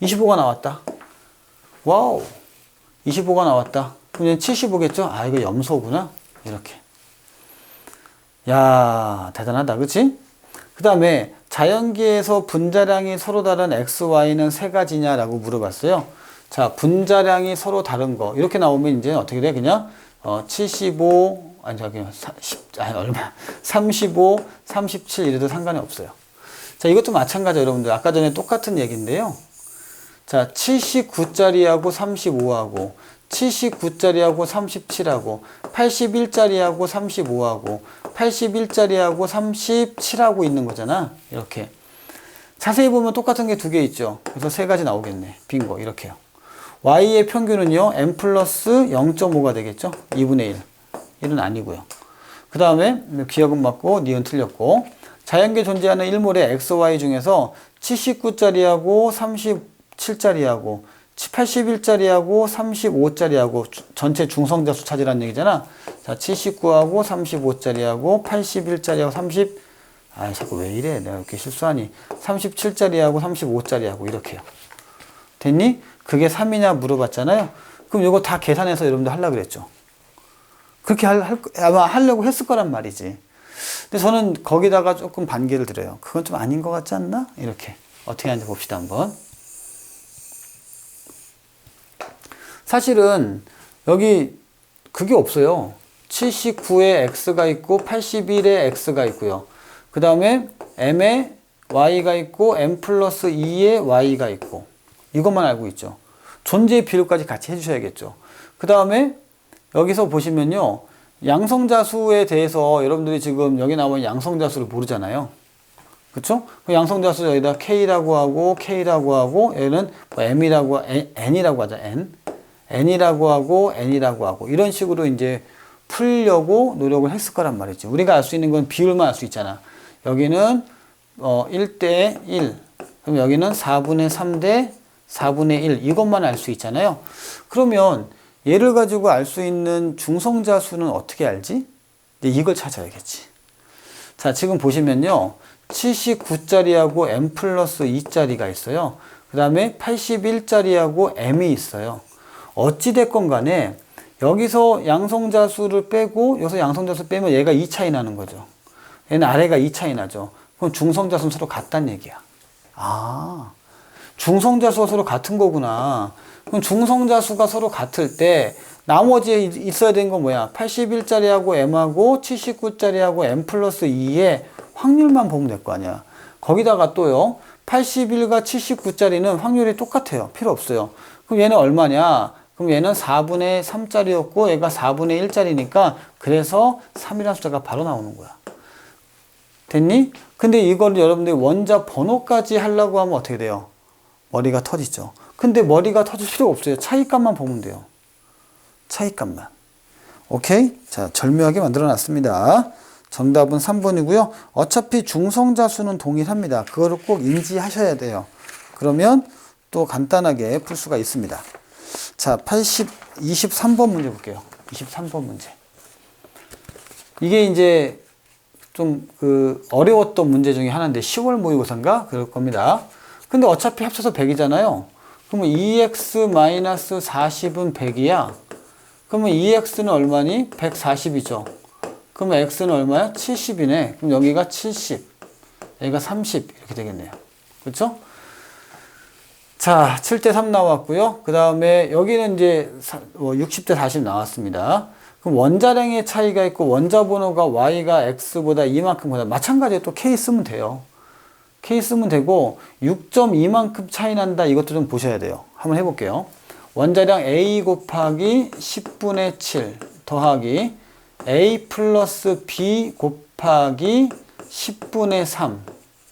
25가 나왔다. 와우. 25가 나왔다. 그럼 얘는 75겠죠? 이거 염소구나. 이렇게. 야, 대단하다. 그치? 그 다음에 자연계에서 분자량이 서로 다른 x, y는 세 가지냐라고 물어봤어요. 자, 분자량이 서로 다른 거. 이렇게 나오면 이제 어떻게 돼? 그냥, 75, 얼마? 35, 37 이래도 상관이 없어요. 자, 이것도 마찬가지예요, 여러분들. 아까 전에 똑같은 얘기인데요. 자, 79짜리하고 35하고, 79짜리하고 37하고, 81짜리하고 35하고, 81짜리하고 37하고 있는 거잖아. 이렇게. 자세히 보면 똑같은 게 두 개 있죠. 그래서 세 가지 나오겠네. 빙고. 이렇게요. y의 평균은요, n 플러스 0.5가 되겠죠? 2분의 1. 1은 아니고요. 그 다음에 기억은 맞고, 니은 틀렸고. 자연계 존재하는 일몰의 x, y 중에서 79짜리하고 37짜리하고 81짜리하고 35짜리하고 전체 중성자 수 찾으라는 얘기잖아. 자, 79하고 35짜리하고 81짜리하고 자꾸 왜 이래? 내가 이렇게 실수하니. 37짜리하고 35짜리하고 이렇게요. 됐니? 그게 3이냐 물어봤잖아요. 그럼 이거 다 계산해서 여러분들 하려고 그랬죠. 그렇게 아마 하려고 했을 거란 말이지. 근데 저는 거기다가 조금 반개를 드려요. 그건 좀 아닌 것 같지 않나? 이렇게. 어떻게 하는지 봅시다, 한번. 사실은 여기 그게 없어요. 79에 x가 있고 81에 x가 있고요. 그 다음에 m에 y가 있고 m 플러스 2에 y가 있고 이것만 알고 있죠. 존재의 비율까지 같이 해주셔야겠죠. 그 다음에 여기서 보시면요. 양성자수에 대해서 여러분들이 지금 여기 나오는 양성자수를 모르잖아요. 그쵸? 그 양성자수 여기다 K라고 하고 K라고 하고 얘는 뭐 M이라고 N이라고 하자. N이라고 하고 N이라고 하고 이런 식으로 이제 풀려고 노력을 했을 거란 말이지. 우리가 알 수 있는 건 비율만 알 수 있잖아. 여기는 1대 1. 그럼 여기는 4분의 3대 4분의 1. 이것만 알 수 있잖아요. 그러면 얘를 가지고 알 수 있는 중성자수는 어떻게 알지? 이걸 찾아야겠지. 자, 지금 보시면요. 79짜리하고 M 플러스 2짜리가 있어요. 그 다음에 81짜리하고 M이 있어요. 어찌됐건 간에 여기서 양성자수를 빼고 여기서 양성자수 빼면 얘가 2 차이 나는 거죠. 얘는 아래가 2 차이 나죠. 그럼 중성자수는 서로 같다는 얘기야. 중성자수가 서로 같은 거구나. 그럼 중성자수가 서로 같을 때 나머지에 있어야 되는 건 뭐야? 81짜리하고 M하고 79짜리하고 M 플러스 2의 확률만 보면 될 거 아니야. 거기다가 또요. 81과 79짜리는 확률이 똑같아요. 필요 없어요. 그럼 얘는 얼마냐? 그럼 얘는 4분의 3짜리였고 얘가 4분의 1짜리니까 그래서 3이라는 숫자가 바로 나오는 거야. 됐니? 근데 이걸 여러분들이 원자 번호까지 하려고 하면 어떻게 돼요? 머리가 터지죠. 근데 머리가 터질 필요 없어요. 차이값만 보면 돼요. 차이값만. 오케이? 자, 절묘하게 만들어 놨습니다. 정답은 3번이고요. 어차피 중성자수는 동일합니다. 그거를 꼭 인지하셔야 돼요. 그러면 또 간단하게 풀 수가 있습니다. 자, 23번 문제 볼게요. 23번 문제. 이게 이제 좀 어려웠던 문제 중에 하나인데 10월 모의고사인가? 그럴 겁니다. 근데 어차피 합쳐서 100이잖아요. 그러면 2x-40은 100이야. 그러면 2x는 얼마니? 140이죠. 그러면 x는 얼마야? 70이네. 그럼 여기가 70, 여기가 30 이렇게 되겠네요. 그렇죠? 자, 7대 3 나왔고요. 그 다음에 여기는 이제 60대 40 나왔습니다. 그럼 원자량의 차이가 있고 원자 번호가 y가 x보다 이만큼 보다 마찬가지로 또 k 쓰면 돼요. k 쓰면 되고 6.2만큼 차이 난다. 이것도 좀 보셔야 돼요. 한번 해볼게요. 원자량 a 곱하기 10분의 7 더하기 a 플러스 b 곱하기 10분의 3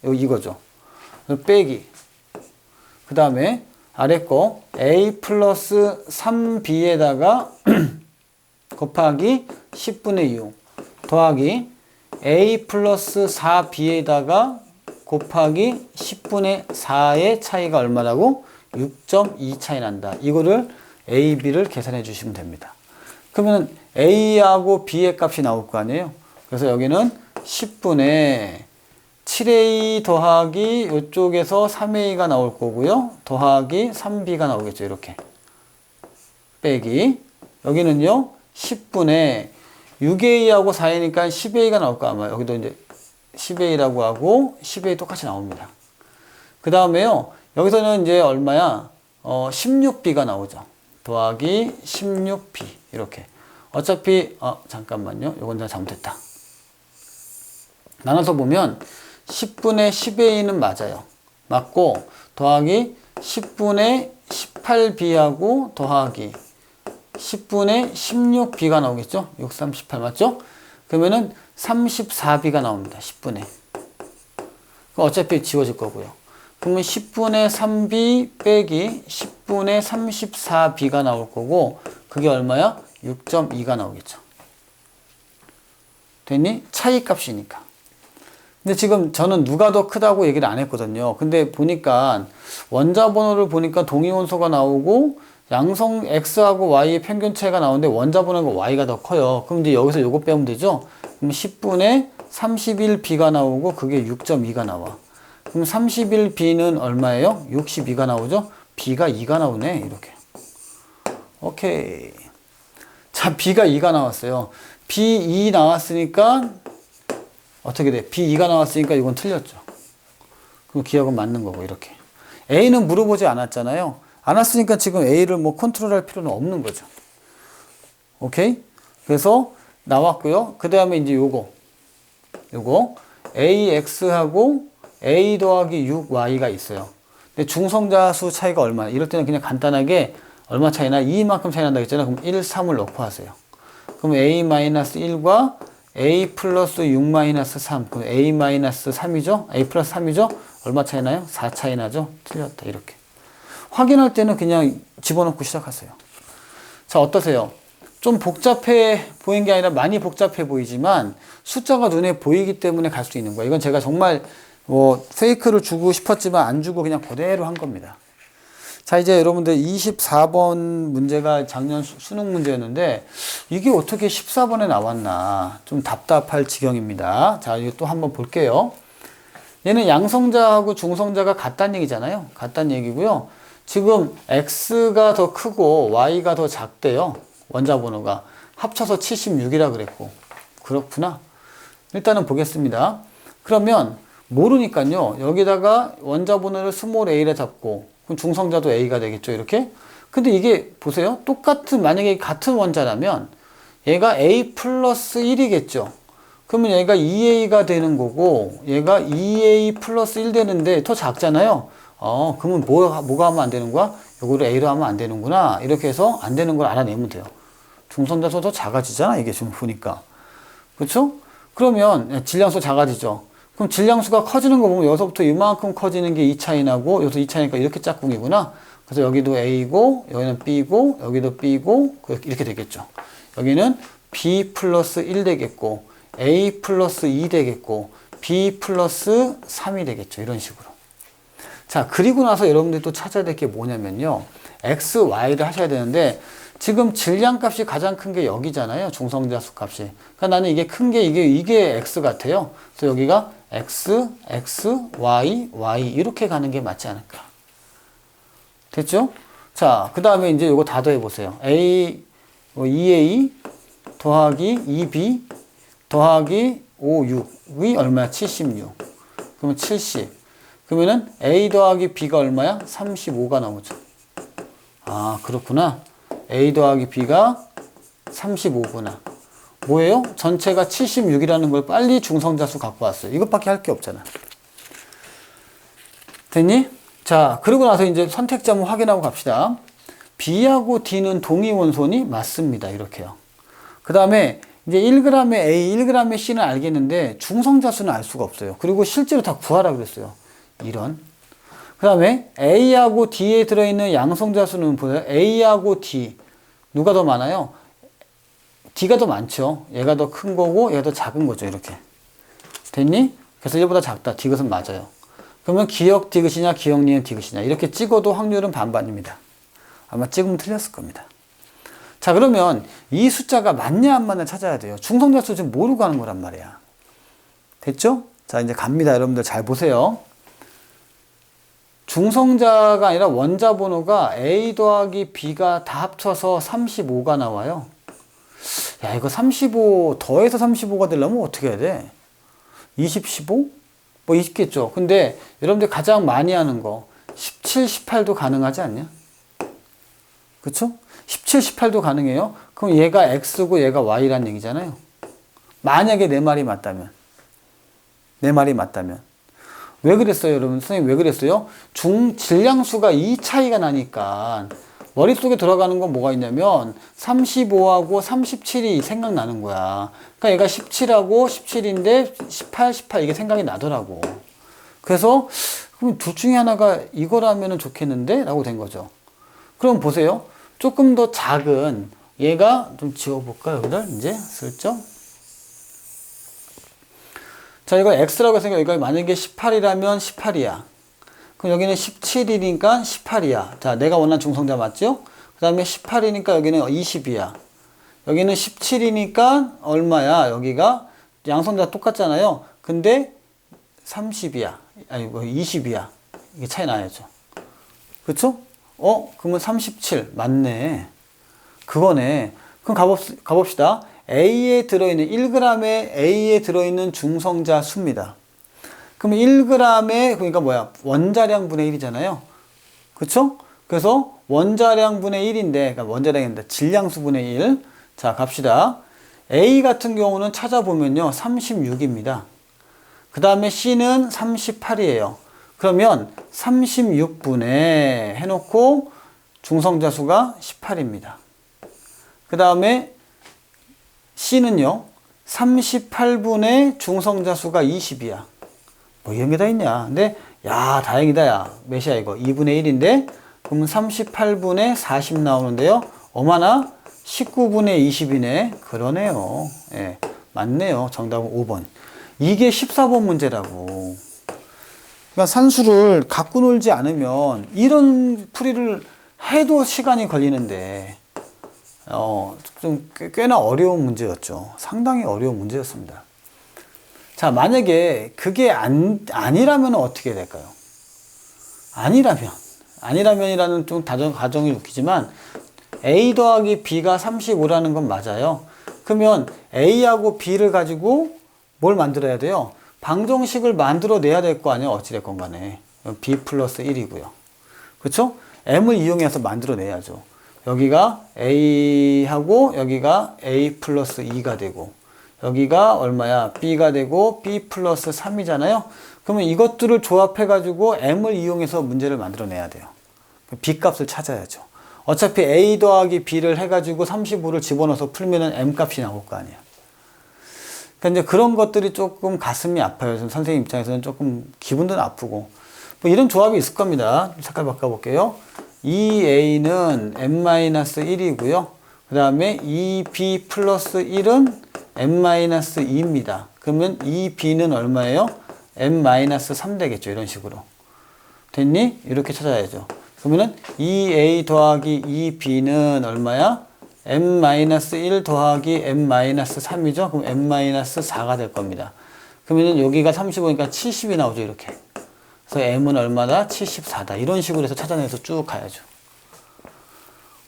이거죠. 빼기 그 다음에 아래 거 a 플러스 3b에다가 곱하기 10분의 6 더하기 a 플러스 4b에다가 곱하기 10분의 4의 차이가 얼마라고? 6.2 차이 난다. 이거를 a, b를 계산해 주시면 됩니다. 그러면 a하고 b의 값이 나올 거 아니에요. 그래서 여기는 10분의 7a 더하기 이쪽에서 3a가 나올 거고요. 더하기 3b가 나오겠죠. 이렇게. 빼기. 여기는요. 10분의 6a하고 4a니까 10a가 나올 거 아마. 여기도 이제 10a라고 하고 10a 똑같이 나옵니다. 그 다음에요. 여기서는 이제 얼마야? 16b가 나오죠. 더하기 16b. 이렇게. 어차피, 잠깐만요. 이건 내가 잘못했다. 나눠서 보면 10분의 10a는 맞아요. 맞고, 더하기 10분의 18b하고 더하기 10분의 16b가 나오겠죠? 6, 3, 18 맞죠? 그러면은 34b가 나옵니다. 10분의. 그럼 어차피 지워질 거고요. 그러면 10분의 3b 빼기 10분의 34b가 나올 거고, 그게 얼마야? 6.2가 나오겠죠. 됐니? 차이 값이니까. 근데 지금 저는 누가 더 크다고 얘기를 안 했거든요. 근데 보니까 원자 번호를 보니까 동위원소가 나오고 양성 X하고 Y의 평균 차이가 나오는데 원자 번호가 Y가 더 커요. 그럼 이제 여기서 요거 빼면 되죠? 그럼 10분의 31B가 나오고 그게 6.2가 나와. 그럼 31B는 얼마예요? 62가 나오죠? B가 2가 나오네. 이렇게. 오케이. 자, B가 2가 나왔어요. B2 나왔으니까 어떻게 돼? B2가 나왔으니까 이건 틀렸죠. 그럼 기억은 맞는 거고 이렇게. A는 물어보지 않았잖아요. 안 왔으니까 지금 A를 뭐 컨트롤할 필요는 없는 거죠. 오케이? 그래서 나왔고요. 그 다음에 이제 요거 AX하고 A 더하기 6Y가 있어요. 근데 중성자 수 차이가 얼마나? 이럴 때는 그냥 간단하게 얼마 차이나? 2만큼 차이 난다고 했잖아요. 그럼 1, 3을 넣고 하세요. 그럼 A-1과 A 플러스 6-3. 그럼 A-3이죠? A 플러스 3이죠? 얼마 차이 나요? 4 차이 나죠? 틀렸다. 이렇게. 확인할 때는 그냥 집어넣고 시작하세요. 자, 어떠세요? 좀 복잡해 보인 게 아니라 많이 복잡해 보이지만 숫자가 눈에 보이기 때문에 갈 수 있는 거예요. 이건 제가 정말 페이크를 주고 싶었지만 안 주고 그냥 그대로 한 겁니다. 자, 이제 여러분들 24번 문제가 작년 수능 문제였는데 이게 어떻게 14번에 나왔나 좀 답답할 지경입니다. 자, 이거 또 한번 볼게요. 얘는 양성자하고 중성자가 같다는 얘기잖아요. 같다는 얘기고요. 지금 X가 더 크고 Y가 더 작대요. 원자 번호가. 합쳐서 76이라 그랬고. 그렇구나. 일단은 보겠습니다. 그러면 모르니까요. 여기다가 원자 번호를 스몰 a라 잡고 그럼 중성자도 a가 되겠죠. 이렇게. 근데 이게 보세요. 똑같은 만약에 같은 원자라면 얘가 a 플러스 1이겠죠. 그러면 얘가 2a가 되는 거고 얘가 2a 플러스 1 되는데 더 작잖아요. 그러면 뭐가 하면 안 되는 거야? 요거를 a로 하면 안 되는구나. 이렇게 해서 안 되는 걸 알아내면 돼요. 중성자수 더 작아지잖아. 이게 지금 보니까. 그렇죠? 그러면 질량수 작아지죠. 그럼 질량수가 커지는 거 보면 여기서부터 이만큼 커지는 게 2 차이 나고 여기서 2 차이니까 이렇게 짝꿍이구나. 그래서 여기도 A고 여기는 B고 여기도 B고 이렇게 되겠죠. 여기는 B 플러스 1 되겠고 A 플러스 2 되겠고 B 플러스 3이 되겠죠. 이런 식으로. 자, 그리고 나서 여러분들이 또 찾아야 될 게 뭐냐면요. X, Y를 하셔야 되는데 지금 질량값이 가장 큰 게 여기잖아요. 중성자수 값이. 그러니까 나는 이게 큰 게 이게 X 같아요. 그래서 여기가 X, X, Y, Y 이렇게 가는 게 맞지 않을까. 됐죠? 자, 그 다음에 이제 요거 다 더해 보세요. A 2A 더하기 2B 더하기 5, 6이 얼마야? 76. 그러면 70. 그러면은 A 더하기 B가 얼마야? 35가 나오죠. 아, 그렇구나. A 더하기 B가 35구나. 뭐예요? 전체가 76이라는 걸 빨리 중성자수 갖고 왔어요. 이것밖에 할 게 없잖아. 됐니? 자, 그러고 나서 이제 선택지 한번 확인하고 갑시다. B하고 D는 동위 원소니? 맞습니다. 이렇게요. 그 다음에 이제 1g의 A, 1g의 C는 알겠는데 중성자수는 알 수가 없어요. 그리고 실제로 다 구하라 그랬어요. 이런. 그 다음에 A하고 D에 들어있는 양성자수는 보세요. A하고 D. 누가 더 많아요? D가 더 많죠. 얘가 더 큰 거고 얘가 더 작은 거죠. 이렇게. 됐니? 그래서 1보다 작다. 디귿은 맞아요. 그러면 기역 디귿이냐 기역 니은 디귿이냐 이렇게 찍어도 확률은 반반입니다. 아마 찍으면 틀렸을 겁니다. 자, 그러면 이 숫자가 맞냐 안 맞냐 찾아야 돼요. 중성자수 지금 모르고 하는 거란 말이야. 됐죠? 자, 이제 갑니다. 여러분들 잘 보세요. 중성자가 아니라 원자 번호가 A 더하기 B가 다 합쳐서 35가 나와요. 야, 이거 35 더해서 35가 되려면 어떻게 해야 돼? 20, 15? 뭐 있겠죠. 근데 여러분들 가장 많이 하는 거 17, 18도 가능하지 않냐? 그쵸? 17, 18도 가능해요? 그럼 얘가 X고 얘가 Y란 얘기잖아요. 만약에 내 말이 맞다면. 내 말이 맞다면. 왜 그랬어요, 여러분? 선생님 왜 그랬어요? 질량수가 이 차이가 나니까 머릿속에 들어가는 건 뭐가 있냐면 35하고 37이 생각나는 거야. 그러니까 얘가 17하고 17인데 18, 18 이게 생각이 나더라고. 그래서 그럼 둘 중에 하나가 이거라면 좋겠는데? 라고 된 거죠. 그럼 보세요. 조금 더 작은 얘가 좀 지워볼까요? 여기를 이제 슬쩍. 자, 이거 X라고 했으니까 이거 만약에 18이라면 18이야. 그럼 여기는 17이니까 18이야. 자, 내가 원하는 중성자 맞죠? 그 다음에 18이니까 여기는 20이야. 여기는 17이니까 얼마야? 여기가 양성자 똑같잖아요. 근데 30이야. 아니, 뭐 20이야. 이게 차이 나야죠. 그쵸? 그러면 37. 맞네. 그거네. 그럼 가봅시다. A에 들어있는 1g의 A에 들어있는 중성자 수입니다. 그러면 1g의 그러니까 뭐야? 원자량 분의 1이잖아요. 그쵸? 그래서 원자량 분의 1인데 그러니까 원자량인데 질량수 분의 1. 자, 갑시다. A 같은 경우는 찾아보면요. 36입니다. 그 다음에 C는 38이에요. 그러면 36분의 해놓고 중성자 수가 18입니다. 그 다음에 C는요. 38분의 중성자 수가 20이야. 뭐 이런 게 다 있냐. 근데 야, 다행이다. 야, 몇이야 이거? 2분의 1인데 그러면 38분의 40 나오는데요. 어마나 19분의 20이네. 그러네요. 예, 맞네요. 정답은 5번. 이게 14번 문제라고. 그러니까 산수를 갖고 놀지 않으면 이런 풀이를 해도 시간이 걸리는데 좀 꽤나 어려운 문제였죠. 상당히 어려운 문제였습니다. 자, 만약에 그게 아니라면 어떻게 될까요? 아니라면이라는 좀 가정이 웃기지만 A 더하기 B가 35라는 건 맞아요. 그러면 A하고 B를 가지고 뭘 만들어야 돼요? 방정식을 만들어내야 될 거 아니에요? 어찌됐건 간에. B 플러스 1이고요. 그쵸? M을 이용해서 만들어내야죠. 여기가 A하고 여기가 A 플러스 2가 되고 여기가 얼마야? B가 되고 B 플러스 3이잖아요. 그러면 이것들을 조합해가지고 M을 이용해서 문제를 만들어내야 돼요. B 값을 찾아야죠. 어차피 A 더하기 B를 해가지고 35를 집어넣어서 풀면은 M 값이 나올 거 아니야. 그러니까 이제 그런 것들이 조금 가슴이 아파요. 선생님 입장에서는 조금 기분도 나쁘고. 뭐 이런 조합이 있을 겁니다. 색깔 바꿔볼게요. 2A는 M-1이고요. 그 다음에 2B 플러스 1은 M-2입니다. 그러면 2B는 얼마예요? M-3 되겠죠. 이런 식으로. 됐니? 이렇게 찾아야죠. 그러면은 2A 더하기 2B는 얼마야? M-1 더하기 M-3이죠. 그럼 M-4가 될 겁니다. 그러면은 여기가 35니까 70이 나오죠. 이렇게. 그래서 M은 얼마다? 74다. 이런 식으로 해서 찾아내서 쭉 가야죠.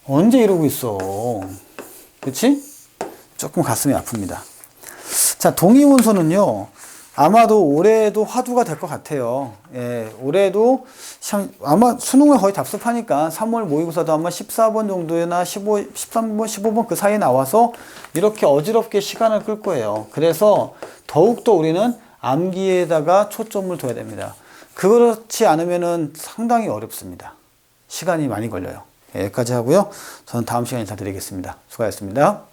언제 이러고 있어? 그렇지? 조금 가슴이 아픕니다. 자, 동의문서는요, 아마도 올해도 화두가 될 것 같아요. 예, 올해도 아마 수능에 거의 답습하니까 3월 모의고사도 아마 14번 정도나 13번, 15번 그 사이에 나와서 이렇게 어지럽게 시간을 끌 거예요. 그래서 더욱더 우리는 암기에다가 초점을 둬야 됩니다. 그렇지 않으면은 상당히 어렵습니다. 시간이 많이 걸려요. 예, 여기까지 하고요. 저는 다음 시간에 인사드리겠습니다. 수고하셨습니다.